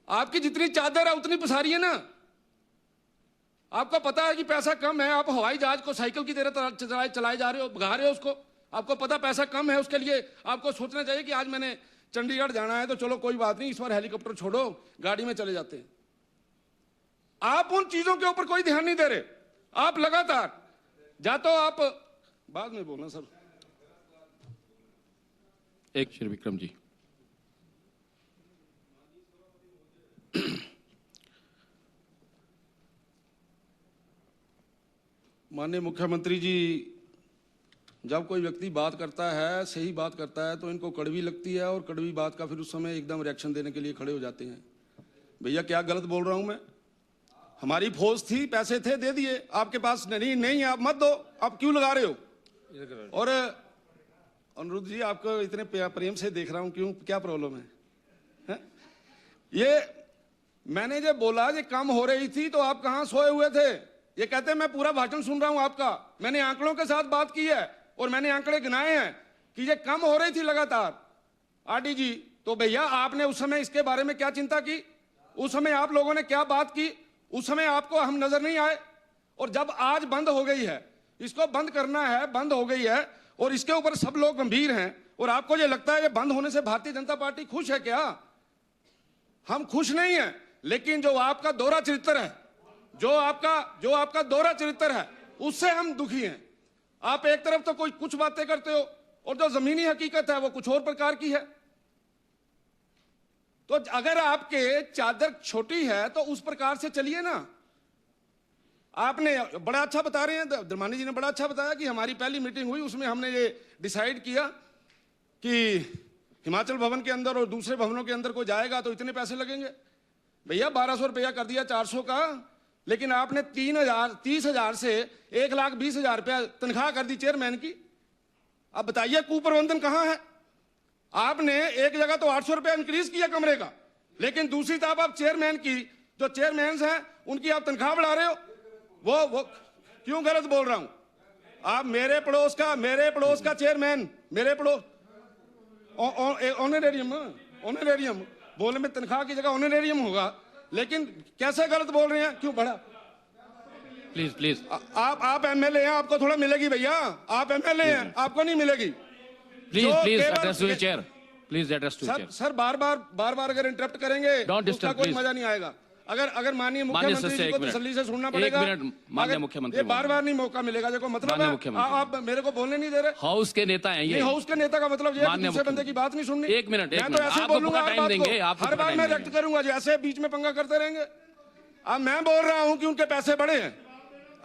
आपकी जितनी चादर है उतनी पसारी है ना। आपको पता है कि पैसा कम है, आप हवाई जहाज को साइकिल की तरह चलाए जा रहे हो, भगा रहे हो उसको। आपको पता पैसा कम है, उसके लिए आपको सोचना चाहिए कि आज मैंने चंडीगढ़ जाना है तो चलो कोई बात नहीं, इस बार हेलीकॉप्टर छोड़ो, गाड़ी में चले जाते हैं। आप उन चीजों के ऊपर कोई ध्यान नहीं दे रहे। आप लगातार या तो आप बाद में बोलना सर। एक श्री विक्रम जी। माननीय मुख्यमंत्री जी, जब कोई व्यक्ति बात करता है, सही बात करता है, तो इनको कड़वी लगती है और कड़वी बात का फिर उस समय एकदम रिएक्शन देने के लिए खड़े हो जाते हैं। भैया क्या गलत बोल रहा हूं मैं? हमारी फौज थी, पैसे थे, दे दिए। आपके पास नहीं, आप मत दो, आप क्यों लगा रहे हो? और अनुरुद्ध जी, आपको इतने प्रेम से देख रहा हूं, क्यों, क्या प्रॉब्लम है? ये मैंने जब बोला ये कम हो रही थी तो आप कहां सोए हुए थे? ये कहते हैं मैं पूरा भाषण सुन रहा हूं आपका, मैंने आंकड़ों के साथ बात की है और मैंने आंकड़े गिनाए हैं कि ये कम हो रही थी लगातार। आरडी जी, तो भैया आपने उस समय इसके बारे में क्या चिंता की? उस समय आप लोगों ने क्या बात की? उस समय आपको हम नजर नहीं आए? और जब आज बंद हो गई है, इसको बंद करना है, बंद हो गई है और इसके ऊपर सब लोग गंभीर हैं, और आपको ये लगता है कि बंद होने से भारतीय जनता पार्टी खुश है क्या? हम खुश नहीं है, लेकिन जो आपका दोहरा चरित्र है, जो आपका दोहरा चरित्र है, उससे हम दुखी हैं। आप एक तरफ तो कोई कुछ बातें करते हो और जो जमीनी हकीकत है वो कुछ और प्रकार की है। तो अगर आपके चादर छोटी है तो उस प्रकार से चलिए ना। आपने बड़ा अच्छा बता रहे हैं, धर्मानी जी ने बड़ा अच्छा बताया कि हमारी पहली मीटिंग हुई, उसमें हमने ये डिसाइड किया कि हिमाचल भवन के अंदर और दूसरे भवनों के अंदर कोई जाएगा तो इतने पैसे लगेंगे। भैया 1200 रुपया कर दिया 400 का, लेकिन आपने 30,000 से 1,20,000 रुपया तनख्वाह कर दी चेयरमैन की। अब बताइए कुप्रबंधन कहां है? आपने एक जगह तो 800 रुपया इंक्रीज किया कमरे का, लेकिन दूसरी तरफ आप चेयरमैन की, जो चेयरमैन हैं उनकी आप तनख्वाह बढ़ा रहे हो। वो क्यों गलत बोल रहा हूं? आप मेरे पड़ोस का चेयरमैन, मेरे पड़ोस ऑनरेरियम बोलने में तनख्वाह की जगह ऑनरेरियम होगा, लेकिन कैसे गलत बोल रहे हैं? क्यों बढ़ा? प्लीज आप एमएलए हैं, आपको थोड़ा मिलेगी भैया। आप एमएलए हैं, आपको नहीं मिलेगी। Please address to the chair, please address to the chair. Sir बार बार अगर इंटरप्ट करेंगे तो उसका कोई मजा नहीं आएगा। अगर माननीय मुख्यमंत्री जी को तसल्ली से सुनना पड़ेगा। माननीय मुख्यमंत्री, बार नहीं मौका मिलेगा। देखो मतलब है आप मेरे को बोलने नहीं दे रहे। हाउस के नेता हैं ये। हाउस के नेता का मतलब ये है कि दूसरे बंदे की बात नहीं सुननी। एक मिनट मैं तो ऐसे बोलूंगा, हर बार मैं व्यक्त करूंगा, ऐसे बीच में पंगा करते रहेंगे। अब मैं बोल रहा हूं कि उनके पैसे बढ़े हैं,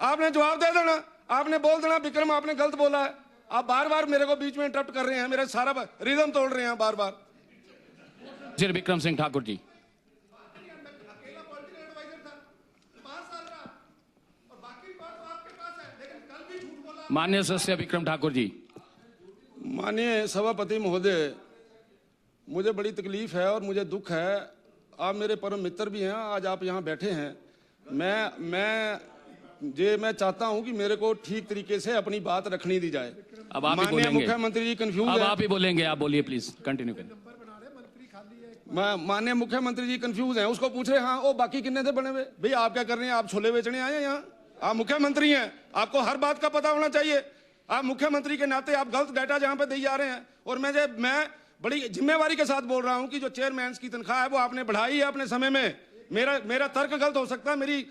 आपने जवाब दे देना, आपने बोल देना विक्रम आपने गलत बोला है। आप बार मेरे को बीच में इंटरप्ट कर रहे हैं, मेरा सारा रिदम तोड़ रहे हैं बार। श्री विक्रम सिंह ठाकुर जी। माननीय सदस्य विक्रम ठाकुर जी। माननीय सभापति महोदय, मुझे बड़ी तकलीफ है और मुझे दुख है। आप मेरे परम मित्र भी हैं, आज आप यहाँ बैठे हैं। मैं चाहता हूं कि मेरे को ठीक तरीके से अपनी बात रखनी दी जाए। अब आप माननीय मुख्यमंत्री जी कंफ्यूज अब आप ही बोलेंगे, आप बोलिए प्लीज कंटिन्यू करें। माननीय मुख्यमंत्री जी कंफ्यूज हैं, उसको पूछ रहे हाँ वो बाकी कितने थे बने हुए? भैया आप क्या कर रहे हैं? आप छोले बेचने आए हैं यहाँ? आप मुख्यमंत्री हैं, आपको हर बात का पता होना चाहिए। आप मुख्यमंत्री के नाते आप गलत डाटा जहां पे दे जा रहे हैं। और मैं बड़ी जिम्मेवारी के साथ बोल रहा हूं कि जो चेयरमैन की तनख्वाह है वो आपने बढ़ाई है अपने समय में। मेरा तर्क गलत हो सकता है, मेरी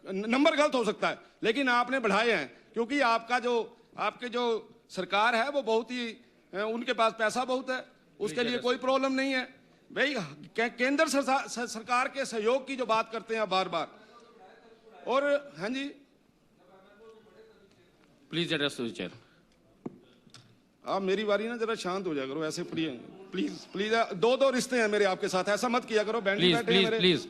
नंबर गलत हो सकता है, लेकिन आपने बढ़ाए हैं क्योंकि आपके जो सरकार है वो बहुत ही, उनके पास पैसा बहुत है, उसके लिए कोई प्रॉब्लम नहीं है। भाई केंद्र सरकार के सहयोग की जो बात करते हैं बार। और हाँ जी, please address to the chair. आप मेरी बारी ना जरा शांत हो जाया करो, ऐसे प्लीज 2 रिश्ते हैं मेरे आपके साथ, ऐसा मत किया करो। प्लीज